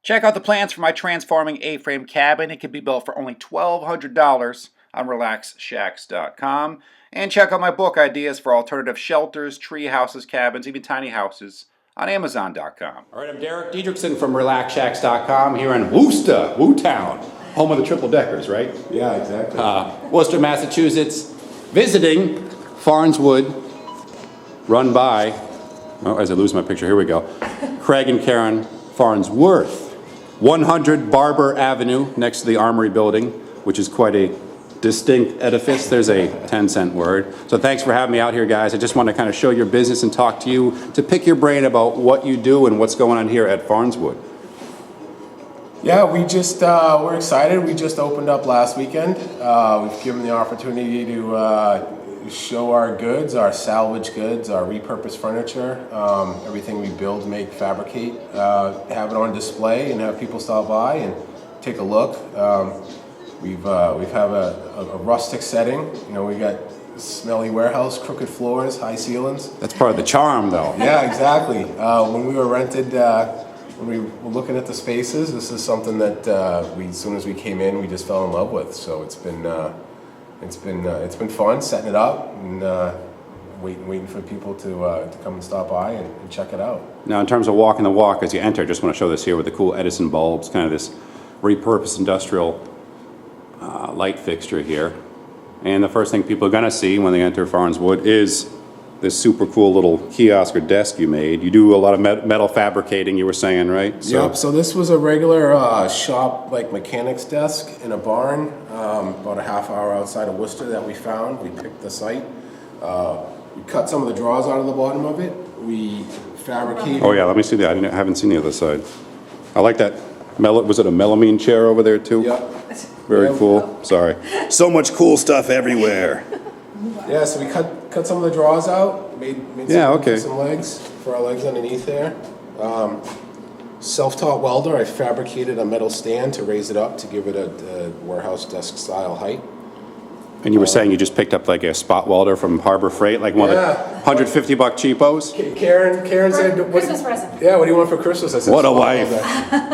Check out the plans for my transforming A-frame cabin. It can be built for only $1,200 on RelaxShacks.com. And check out my book ideas for alternative shelters, tree houses, cabins, even tiny houses on Amazon.com. All right, I'm Derek Diedrichson from RelaxShacks.com here in Worcester, Woo-Town, home of the triple deckers, right? Yeah, exactly. Worcester, Massachusetts, visiting FARNSWOOD, run by, oh, as I lose my picture, here we go, Craig and Karen Farnsworth. 100 Barber Avenue, next to the Armory building, which is quite a distinct edifice. There's a 10-cent word. So thanks for having me out here, guys. I just want to kind of show your business and talk to you, to pick your brain about what you do and what's going on here at FARNSWOOD. Yeah, we're excited. We just opened up last weekend. We've given the opportunity to show our goods, our salvage goods, our repurposed furniture, everything we build, make, fabricate, have it on display and have people stop by and take a look. We've have a rustic setting. You know, we got smelly warehouse, crooked floors, high ceilings. That's part of the charm, though. Yeah, exactly. When we were rented, when we were looking at the spaces, this is something that as soon as we came in, we just fell in love with. So it's been fun setting it up and waiting for people to come and stop by and check it out. Now, in terms of walking the walk as you enter, I just want to show this here with the cool Edison bulbs, kind of this repurposed industrial light fixture here. And the first thing people are going to see when they enter FARNSWOOD is this super cool little kiosk or desk you made. You do a lot of metal fabricating, you were saying, right? Yep, so this was a regular shop, like mechanics desk in a barn, about a half hour outside of Worcester that we found. We picked the site. We cut some of the drawers out of the bottom of it. We fabricated. Oh yeah, let me see that. I haven't seen the other side. I like that. Was it a melamine chair over there too? Yep. Very cool. Sorry. So much cool stuff everywhere. Yeah, so we cut some of the drawers out, made some legs for our legs underneath there. Self-taught welder, I fabricated a metal stand to raise it up to give it a warehouse desk style height. And you were saying you just picked up like a spot welder from Harbor Freight, like one of the $150 cheapos? Karen said, Christmas present. Yeah, what do you want for Christmas? I said, what a wife.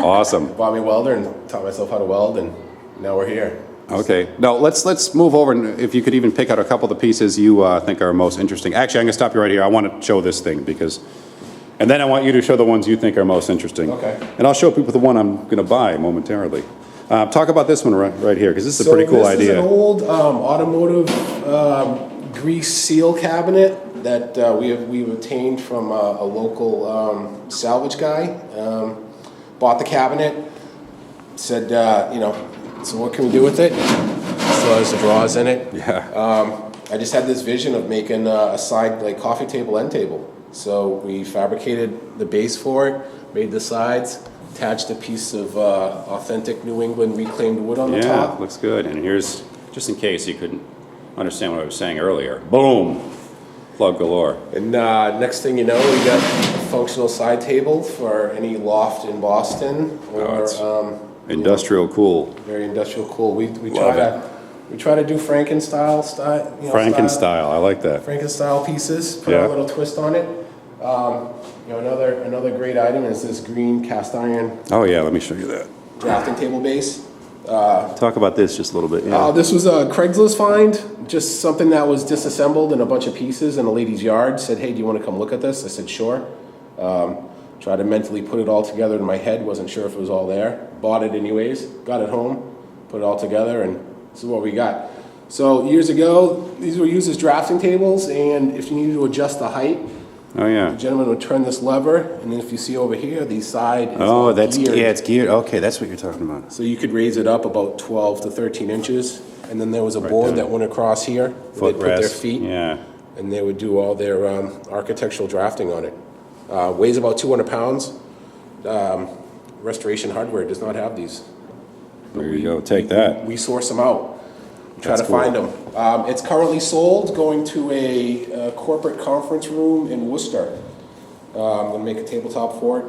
Awesome. Bought me a welder and taught myself how to weld, and now we're here. Okay. Now, let's move over, and if you could even pick out a couple of the pieces you think are most interesting. Actually, I'm going to stop you right here. I want to show this thing, and then I want you to show the ones you think are most interesting. Okay. And I'll show people the one I'm going to buy momentarily. Talk about this one right here, because this is a pretty cool idea. This is an old automotive grease seal cabinet that we've obtained from a local salvage guy. Bought the cabinet, said, so what can we do with it? Still has the drawers in it. Yeah. I just had this vision of making a side, like, coffee table, end table. So we fabricated the base for it, made the sides, attached a piece of authentic New England reclaimed wood on the top. Yeah, looks good. And here's, just in case you couldn't understand what I was saying earlier, boom, plug galore. And next thing you know, we got a functional side table for any loft in Boston. Or industrial cool. Very industrial cool. We try to do Frankenstyle style. Frankenstyle, I like that. Frankenstyle pieces. Put a little twist on it. Another great item is this green cast iron. Oh yeah, let me show you that. Drafting table base. Talk about this just a little bit. Yeah. This was a Craigslist find, just something that was disassembled in a bunch of pieces in a lady's yard. Said, hey, do you want to come look at this? I said, sure. Tried to mentally put it all together in my head. Wasn't sure if it was all there. Bought it anyways. Got it home. Put it all together, and this is what we got. So years ago, these were used as drafting tables, and if you needed to adjust the height, oh yeah, the gentleman would turn this lever, and then if you see over here, the side is geared. Yeah, it's geared. Okay, that's what you're talking about. So you could raise it up about 12 to 13 inches, and then there was a board that went across here. They'd put their feet, and they would do all their architectural drafting on it. Weighs about 200 pounds. Restoration Hardware does not have these. There you go. Take that. We source them out. Try to find them. It's currently sold, going to a corporate conference room in Worcester. I'm going to make a tabletop for it.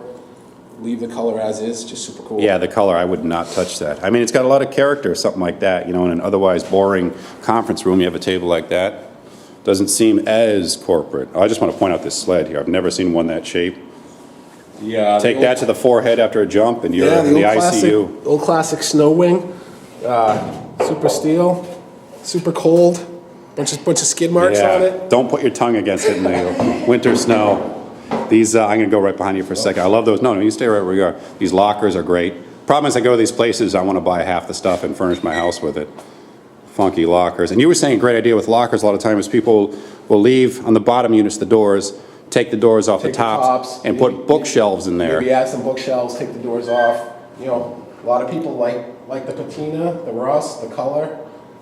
Leave the color as is, just super cool. Yeah, the color, I would not touch that. I mean, it's got a lot of character, something like that. You know, in an otherwise boring conference room, you have a table like that. Doesn't seem as corporate. I just want to point out this sled here. I've never seen one that shape. Yeah. Take that to the forehead after a jump, and you're in the ICU. Old classic snow wing. Super steel. Super cold. Bunch of skid marks on it. Don't put your tongue against it in the winter snow. These, I'm going to go right behind you for a second. I love those. No, you stay right where you are. These lockers are great. Problem is, I go to these places, I want to buy half the stuff and furnish my house with it. Funky lockers. And you were saying a great idea with lockers a lot of times. People will leave on the bottom units, the doors, take the doors off the tops, and put bookshelves in there. Maybe add some bookshelves, take the doors off. You know, a lot of people like the patina, the rust, the color.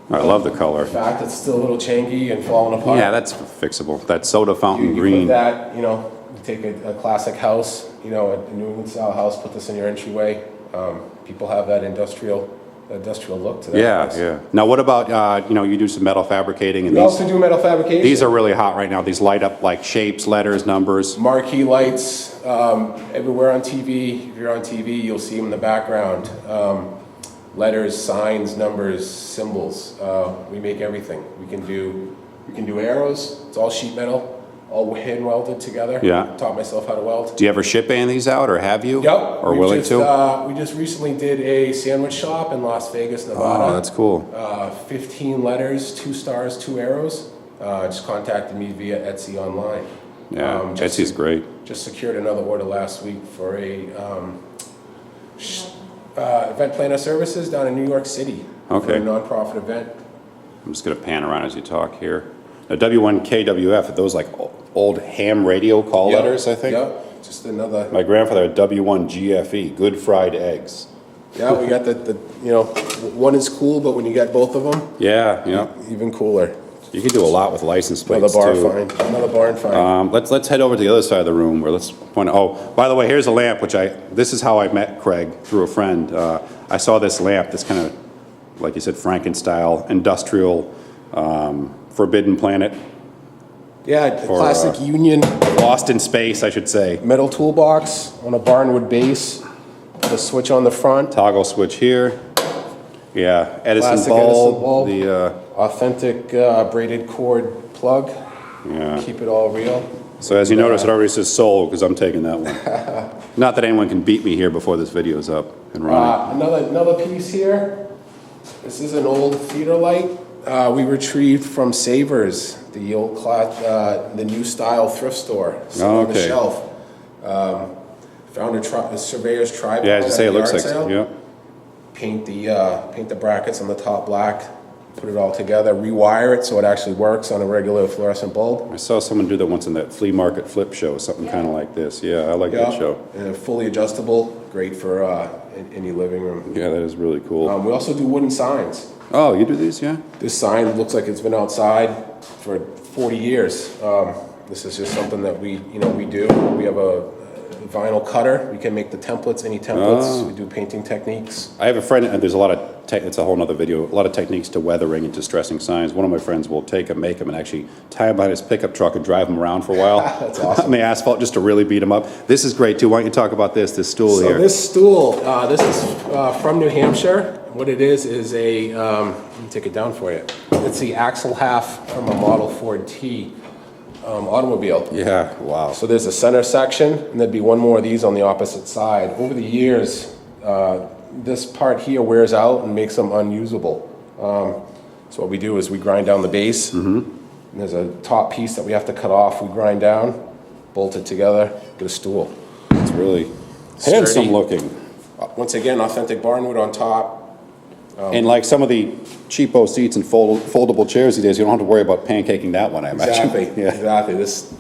I love the color. In fact, it's still a little changy and falling apart. Yeah, that's fixable. That soda fountain You green. put that, you know, you take a classic house, you know, a New England style house, put this in your entryway. People have that industrial look to their house. Yeah. Now, what about, you know, you do some metal fabricating, and We also do metal fabrication. these are really hot right now. These light up like shapes, letters, numbers. Marquee lights everywhere on TV. If you're on TV, you'll see them in the background. Letters, signs, numbers, symbols. We make everything. We can do arrows. It's all sheet metal, all hand welded together. Yeah. Taught myself how to weld. Do you ever ship any of these out, or have you? Yep. Or willing to? We just recently did a sandwich shop in Las Vegas, Nevada. Oh, that's cool. 15 letters, 2 stars, 2 arrows. Just contacted me via Etsy online. Yeah, Etsy's great. Just secured another order last week for a event planner services down in New York City. Okay. For a nonprofit event. I'm just going to pan around as you talk here. Now, W1KWF, are those like old ham radio call Yep. letters, I think? Yep. Just another. My grandfather had W1GFE, good fried eggs. Yeah, we got the you know, one is cool, but when you get both of them, Yeah. even cooler. You can do a lot with license plates Another bar too. find. Another barn find. Let's head over to the other side of the room where let's point. Oh, by the way, here's a lamp. This is how I met Craig, through a friend. I saw this lamp. This kind of, like you said, Franken-style, industrial, Forbidden Planet. Yeah, classic Union Lost in space, I should say. metal toolbox on a barnwood base. The switch on the front. Toggle switch here. Yeah, Edison Classic bulb. Edison bulb. The Authentic braided cord plug. yeah. Keep it all real. So as you notice, it already says sold because I'm taking that one. Not that anyone can beat me here before this video is up and running. Another piece here. This is an old theater light. We retrieved from Savers, the old the new style thrift store. Sitting on the Okay. shelf. Found a surveyor's tripod. Yeah, as you at say, a it looks yard like, sale. yeah. Paint the brackets on the top black. Put it all together. Rewire it so it actually works on a regular fluorescent bulb. I saw someone do that once in that flea market flip show, something kind of like this. Yeah, I like that show. And fully adjustable. Great for any living room. Yeah, that is really cool. We also do wooden signs. Oh, you do these, yeah? This sign looks like it's been outside for 40 years. This is just something that we do. We have a vinyl cutter. We can make the templates, any templates. We do painting techniques. I have a friend, and there's a lot of, it's a whole nother video, a lot of techniques to weathering and distressing signs. One of my friends will take them, make them, and actually tie them behind his pickup truck and drive them around for a while. That's awesome. On the asphalt, just to really beat them up. This is great, too. Why don't you talk about this stool here? So this stool, this is from New Hampshire. What it is a, let me take it down for you. It's the axle half from a Model Ford T automobile. Yeah, wow. So there's a center section, and there'd be one more of these on the opposite side. Over the years, this part here wears out and makes them unusable. So what we do is we grind down the base, and there's a top piece that we have to cut off. We grind down, bolt it together, get a stool. It's really handsome looking. Once again, authentic barnwood on top. And like some of the cheapo seats and foldable chairs these days, you don't have to worry about pancaking that one, I imagine. Exactly. Yeah. Exactly. This,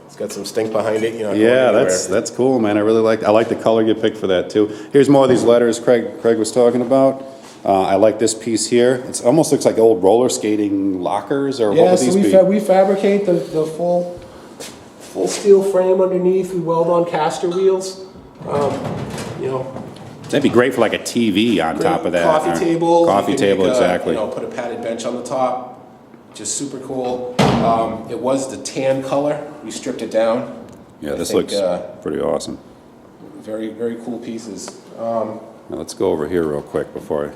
it's got some stink behind it. Yeah, that's cool, man. I like the color you picked for that too. Here's more of these letters Craig was talking about. I like this piece here. It almost looks like old roller skating lockers, or what would these be? We fabricate the full steel frame underneath. We weld on caster wheels. That'd be great for like a TV on top of that. Coffee table. Coffee You can table, make exactly. Put a padded bench on the top. Just super cool. It was the tan color. We stripped it down. Yeah, this think, looks pretty awesome. Very, very cool pieces. Now let's go over here real quick before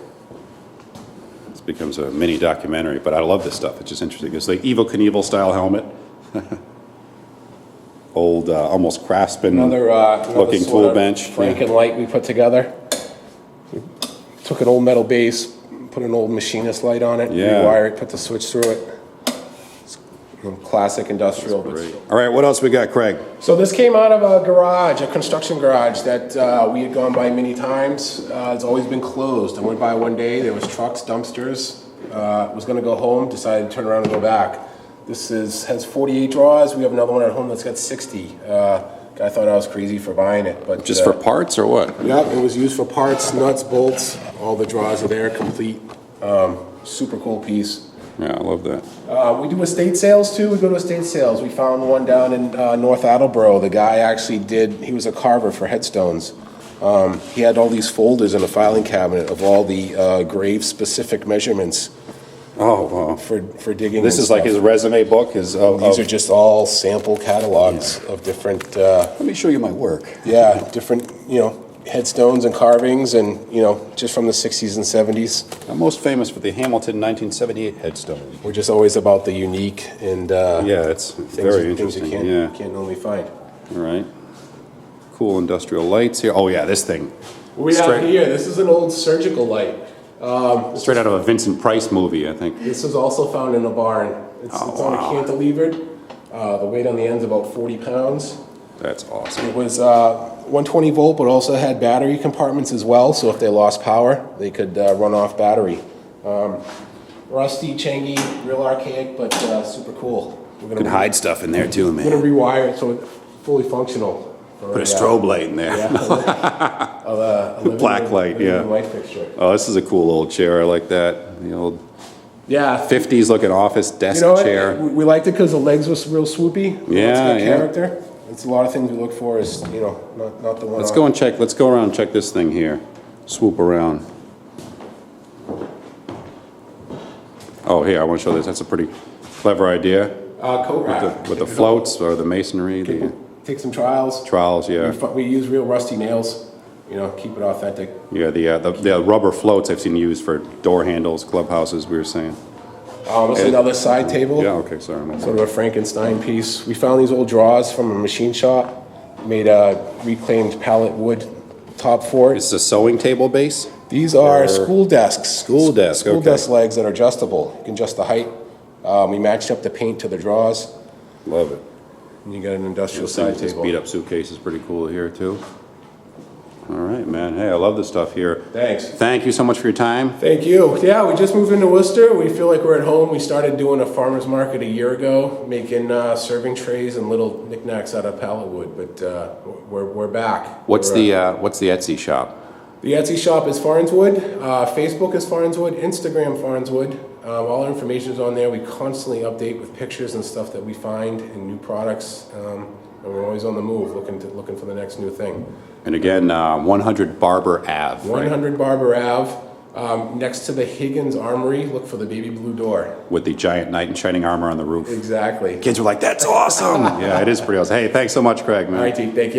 this becomes a mini documentary. But I love this stuff. It's just interesting. It's like Evel Knievel style helmet. old, almost craftsman Another looking sort tool of bench. Franken-light we put together. We took an old metal base, put an old machinist light on it, Yeah. rewired it, put the switch through it. It's classic industrial. Great. All right, what else we got, Craig? So this came out of a garage, a construction garage that we had gone by many times. It's always been closed. I went by one day, there was trucks, dumpsters. Was gonna go home, decided to turn around and go back. This has 48 drawers. We have another one at home that's got 60. Guy thought I was crazy for buying it, but Just for parts or what? yeah, it was used for parts, nuts, bolts. All the drawers are there, complete. Super cool piece. Yeah, I love that. We do estate sales too. We go to estate sales. We found one down in North Attleboro. The guy actually he was a carver for headstones. He had all these folders in a filing cabinet of all the grave-specific measurements Oh, wow. for digging. This and is like stuff. his resume book? These are just all sample catalogs of different, Let me show you my work. different, headstones and carvings and, just from the 60s and 70s. I'm most famous for the Hamilton 1978 headstone. We're just always about the unique and Yeah, it's very things you interesting. Yeah, can't normally find. all right. Cool industrial lights here. Oh, yeah, this thing. What we have Straight- here, this is an old surgical light. Straight out of a Vincent Price movie, I think. This is also found in a barn. It's on a cantilevered. The weight on the end is about 40 pounds. That's awesome. It was 120 volt, but also had battery compartments as well, so if they lost power, they could run off battery. Rusty, changy, real archaic, but super cool. We're Could hide stuff in there too, We're man. gonna rewire it so it's fully functional. Put a strobe light in there. Black light, yeah. Light fixture. Oh, this is a cool old chair. I like that. The old Yeah. 50s looking office desk You know what? chair. We liked it because the legs was real swoopy. Yeah, It's got yeah. character. It's a lot of things we look for is, not the one. Let's go and check. Let's go around and check this thing here. Swoop around. Oh, here, I want to show this. That's a pretty clever idea. Coat rack. With the floats or the masonry, the Take some trials. trowels, yeah. We use real rusty nails, keep it authentic. Yeah, the rubber floats I've seen used for door handles, clubhouses, we were saying. This is another side table. Yeah, okay, sorry. Sort of a Frankenstein piece. We found these old drawers from a machine shop, made a reclaimed pallet wood top for it. It's a sewing table base? These are school desks. School desk, School okay. desk legs that are adjustable. You can adjust the height. We matched up the paint to the drawers. Love it. And you got an industrial This side this table. beat up suitcase is pretty cool here too. All right, man. Hey, I love this stuff here. Thanks. Thank you so much for your time. Thank you. Yeah, we just moved into Worcester. We feel like we're at home. We started doing a farmer's market a year ago, making serving trays and little knickknacks out of pallet wood. But we're back. What's We're, the Etsy shop? The Etsy shop is FARNSWOOD. Facebook is FARNSWOOD. Instagram FARNSWOOD. All our information is on there. We constantly update with pictures and stuff that we find and new products. And we're always on the move, looking for the next new thing. And again, 100 Barber Ave. Right? 100 Barber Ave, next to the Higgins Armory. Look for the baby blue door. With the giant knight in shining armor on the roof. Exactly. Kids were like, "That's awesome!" Yeah, it is pretty awesome. Hey, thanks so much, Craig, man. All right, T, thank you.